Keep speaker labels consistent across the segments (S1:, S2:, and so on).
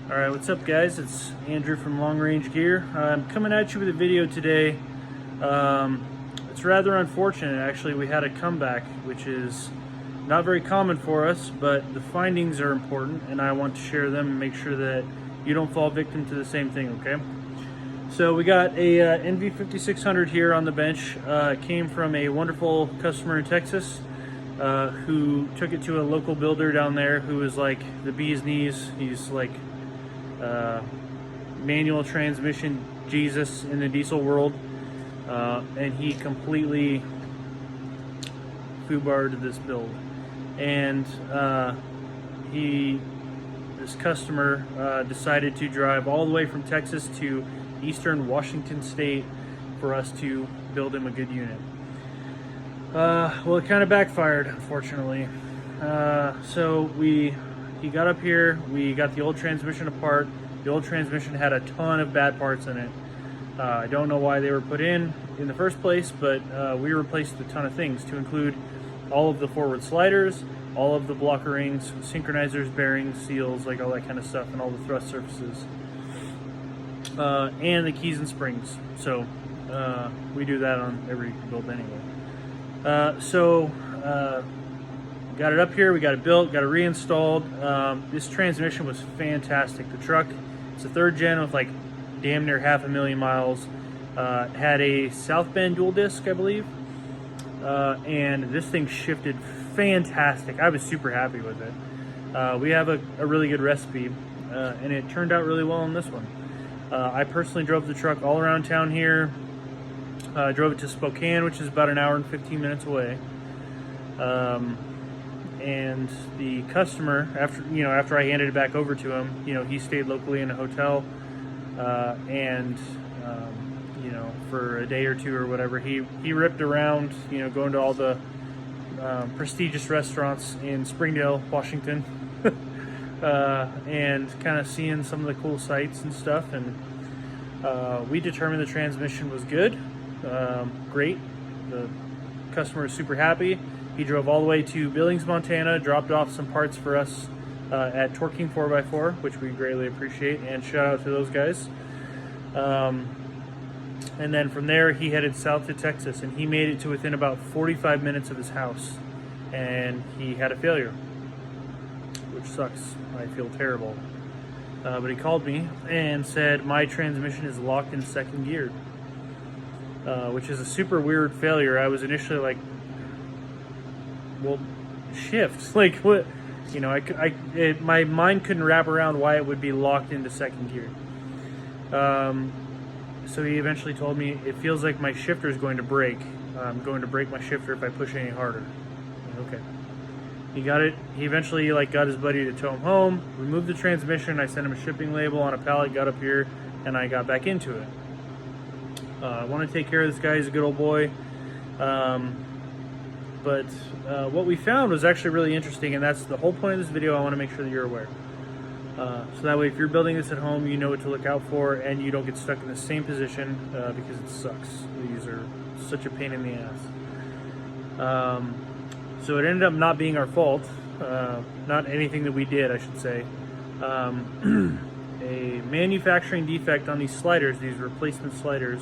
S1: Alright, what's up guys? It's Andrew from Long Range Gear. I'm coming at you with a video today. It's rather unfortunate actually. We had a comeback, which is not very common for us, but the findings are important and I want to share them and make sure that you don't fall victim to the same thing, okay? So we got a NV5600 here on the bench. It came from a wonderful customer in Texas who took it to a local builder down there who was like the bee's knees. He's like manual transmission Jesus in the diesel world, and he completely foobarred this build. And this customer decided to drive all the way from Texas to eastern Washington state for us to build him a good unit. Well, it kind of backfired, unfortunately. So he got up here, we got the old transmission apart. The old transmission had a ton of bad parts in it. I don't know why they were put in the first place, but we replaced a ton of things, to include all of the forward sliders, all of the blocker rings, synchronizers, bearings, seals, like all that kind of stuff, and all the thrust surfaces. And the keys and springs. So we do that on every build anyway. Got it up here, we got it built, got it reinstalled. This transmission was fantastic. The truck, it's a third gen with like damn near 500,000 miles. Had a South Bend dual disc, I believe. And this thing shifted fantastic. I was super happy with it. We have a really good recipe, and it turned out really well on this one. I personally drove the truck all around town here. Drove it to Spokane, which is about an hour and 15 minutes away. And the customer, after I handed it back over to him, he stayed locally in a hotel, and for a day or two or whatever, he ripped around, going to all the prestigious restaurants in Springdale, Washington, and kind of seeing some of the cool sights and stuff. And we determined the transmission was good, great. The customer was super happy. He drove all the way to Billings, Montana, dropped off some parts for us at Torquing 4x4, which we greatly appreciate, and shout out to those guys. And then from there, he headed south to Texas, and he made it to within about 45 minutes of his house, and he had a failure, which sucks. I feel terrible. But he called me and said, my transmission is locked in second gear, which is a super weird failure. I was initially like, well, shift, like what, my mind couldn't wrap around why it would be locked into second gear. So he eventually told me, it feels like my shifter is going to break. I'm going to break my shifter if I push any harder. Okay. He got it. He eventually got his buddy to tow him home, removed the transmission. I sent him a shipping label on a pallet, got up here, and I got back into it. I want to take care of this guy. He's a good old boy. But what we found was actually really interesting, and that's the whole point of this video. I want to make sure that you're aware. So that way, if you're building this at home, you know what to look out for, and you don't get stuck in the same position, because it sucks. These are such a pain in the ass. So it ended up not being our fault. Not anything that we did, I should say. A manufacturing defect on these sliders, these replacement sliders,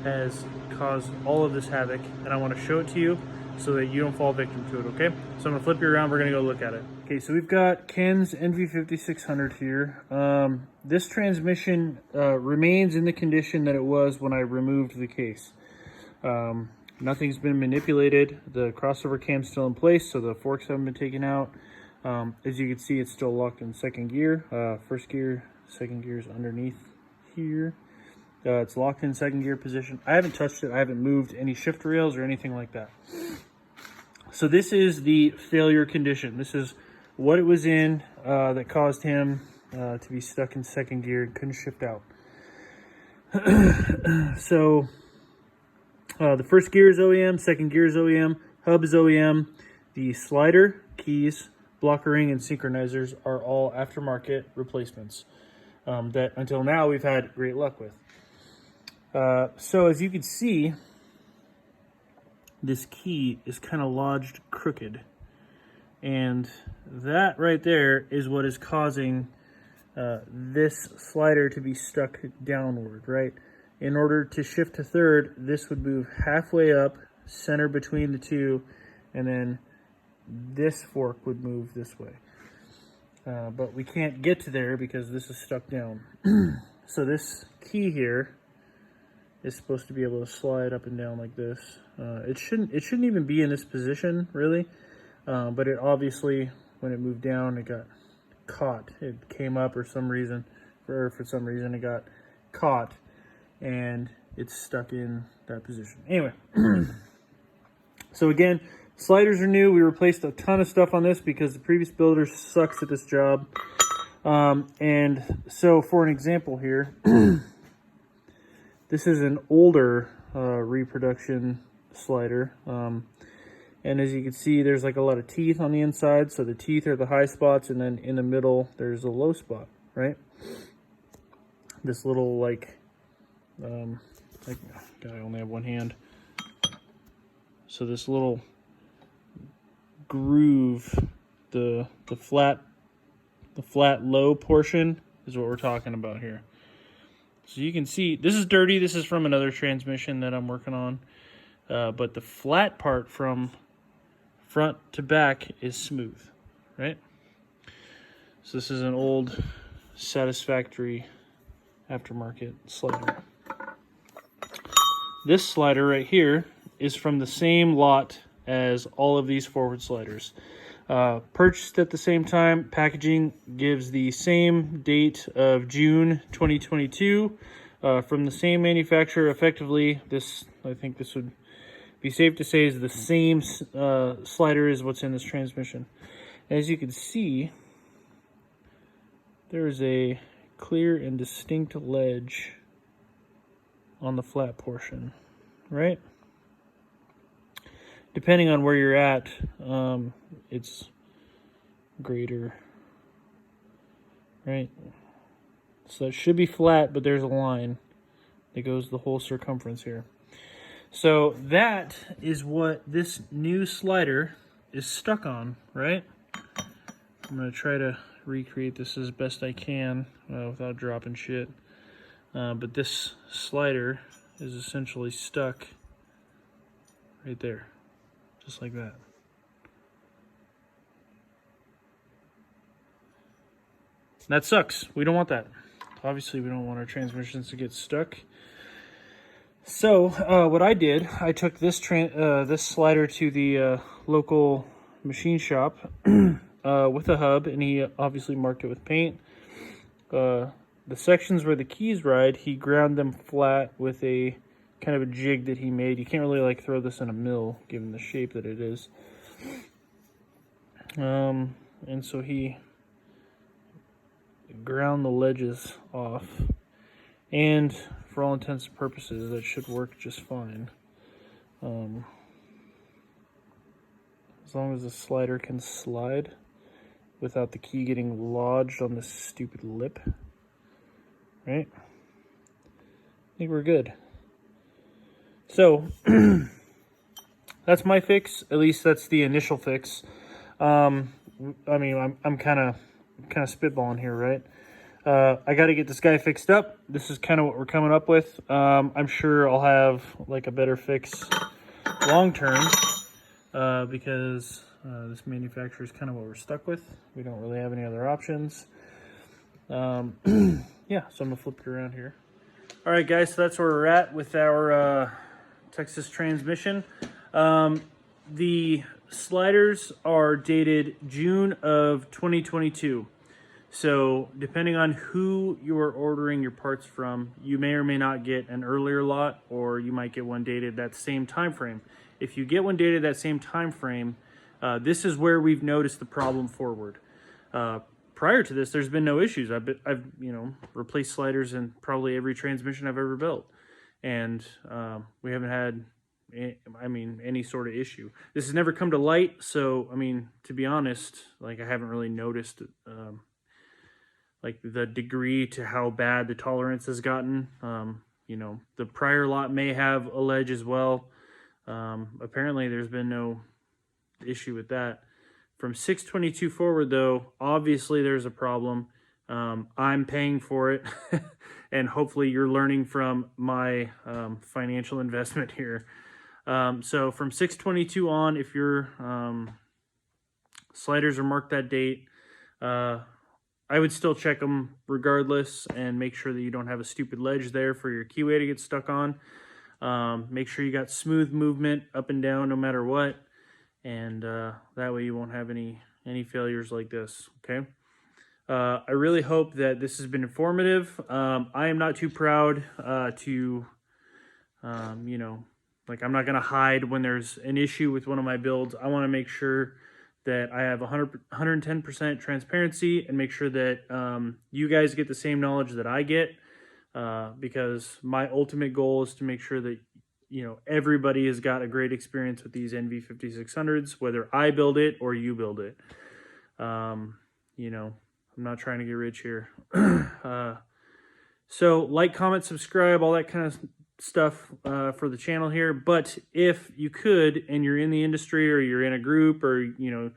S1: has caused all of this havoc, and I want to show it to you so that you don't fall victim to it, okay? So I'm gonna flip you around, we're gonna go look at it. Okay, so we've got Ken's NV5600 here. This transmission remains in the condition that it was when I removed the case. Nothing's been manipulated. The crossover cam's still in place, so the forks haven't been taken out. As you can see, it's still locked in second gear. First gear, second gear is underneath here. It's locked in second gear position. I haven't touched it. I haven't moved any shift rails or anything like that. So this is the failure condition. This is what it was in that caused him to be stuck in second gear and couldn't shift out. So the first gear is OEM, second gear is OEM, hub is OEM. The slider, keys, blocker ring, and synchronizers are all aftermarket replacements that until now we've had great luck with. So as you can see, this key is kind of lodged crooked, and that right there is what is causing this slider to be stuck downward, right? In order to shift to third, this would move halfway up, center between the two, and then this fork would move this way. But we can't get to there because this is stuck down. So this key here is supposed to be able to slide up and down like this. It shouldn't even be in this position, really. But it obviously, when it moved down, it got caught. It came up for some reason it got caught, and it's stuck in that position. Anyway, so again, sliders are new. We replaced a ton of stuff on this because the previous builder sucks at this job. And so for an example here, this is an older reproduction slider. And as you can see, there's like a lot of teeth on the inside. So the teeth are the high spots, and then in the middle, there's a low spot, right? This little God, I only have one hand. So this little groove, the flat low portion is what we're talking about here. So you can see, this is dirty. This is from another transmission that I'm working on. But the flat part from front to back is smooth, right? So this is an old Satisfactory aftermarket slider. This slider right here is from the same lot as all of these forward sliders. Purchased at the same time. Packaging gives the same date of June 2022 from the same manufacturer. Effectively, I think this would be safe to say is the same slider as what's in this transmission. As you can see, there is a clear and distinct ledge on the flat portion, right? Depending on where you're at, it's greater, right? So it should be flat, but there's a line that goes the whole circumference here. So that is what this new slider is stuck on, right? I'm going to try to recreate this as best I can without dropping shit. But this slider is essentially stuck right there, just like that. That sucks. We don't want that. Obviously, we don't want our transmissions to get stuck. So what I did, I took this this slider to the local machine shop with a hub, and he obviously marked it with paint. The sections where the keys ride, he ground them flat with a kind of a jig that he made. You can't really like throw this in a mill, given the shape that it is. And so he ground the ledges off, and for all intents and purposes, that should work just fine. As long as the slider can slide without the key getting lodged on this stupid lip, right? I think we're good. So that's my fix. At least that's the initial fix. I mean, I'm kind of spitballing here, right? I got to get this guy fixed up. This is kind of what we're coming up with. I'm sure I'll have like a better fix long term because this manufacturer is kind of what we're stuck with. We don't really have any other options. Yeah, so I'm gonna flip it around here. All right, guys, so that's where we're at with our Texas transmission. The sliders are dated June of 2022. So depending on who you are ordering your parts from, you may or may not get an earlier lot, or you might get one dated that same time frame. If you get one dated that same time frame, this is where we've noticed the problem forward. Prior to this, there's been no issues. I've replaced sliders in probably every transmission I've ever built, and we haven't had any sort of issue. This has never come to light, so I mean, to be honest, like I haven't really noticed like the degree to how bad the tolerance has gotten. The prior lot may have a ledge as well. Apparently there's been no issue with that. From 622 forward though, obviously there's a problem. I'm paying for it, and hopefully you're learning from my financial investment here. So from 6/22 on, if your sliders are marked that date, I would still check them regardless and make sure that you don't have a stupid ledge there for your keyway to get stuck on. Make sure you got smooth movement up and down no matter what, and that way you won't have any failures like this, okay? I really hope that this has been informative. I am not too proud to, you know, like I'm not going to hide when there's an issue with one of my builds. I want to make sure that I have 110% transparency and make sure that you guys get the same knowledge that I get, because my ultimate goal is to make sure that, you know, everybody has got a great experience with these NV5600s, whether I build it or you build it. You know, I'm not trying to get rich here. So like, comment, subscribe, all that kind of stuff for the channel here. But if you could, and you're in the industry or you're in a group, or you know,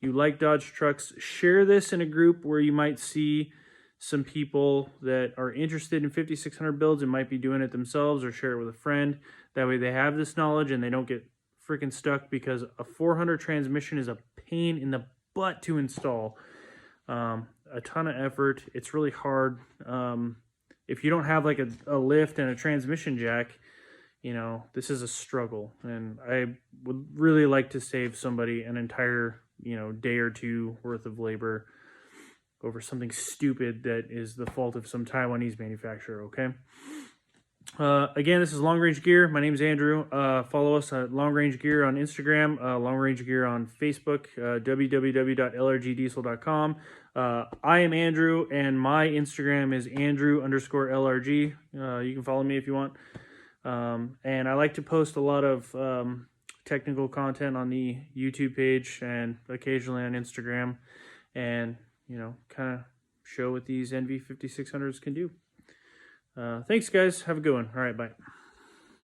S1: you like Dodge trucks, share this in a group where you might see some people that are interested in 5600 builds and might be doing it themselves, or share it with a friend. That way they have this knowledge and they don't get freaking stuck, because a 400 transmission is a pain in the butt to install. A ton of effort. It's really hard. If you don't have like a lift and a transmission jack, you know, this is a struggle. And I would really like to save somebody an entire, you know, day or two worth of labor over something stupid that is the fault of some Taiwanese manufacturer, okay? Again, this is Long Range Gear. My name is Andrew. Follow us at Long Range Gear on Instagram, Long Range Gear on Facebook, www.lrgdiesel.com. I am Andrew, and my Instagram is Andrew_LRG. You can follow me if you want. And I like to post a lot of technical content on the YouTube page and occasionally on Instagram, and, you know, kind of show what these NV5600s can do. Thanks, guys. Have a good one. All right, bye.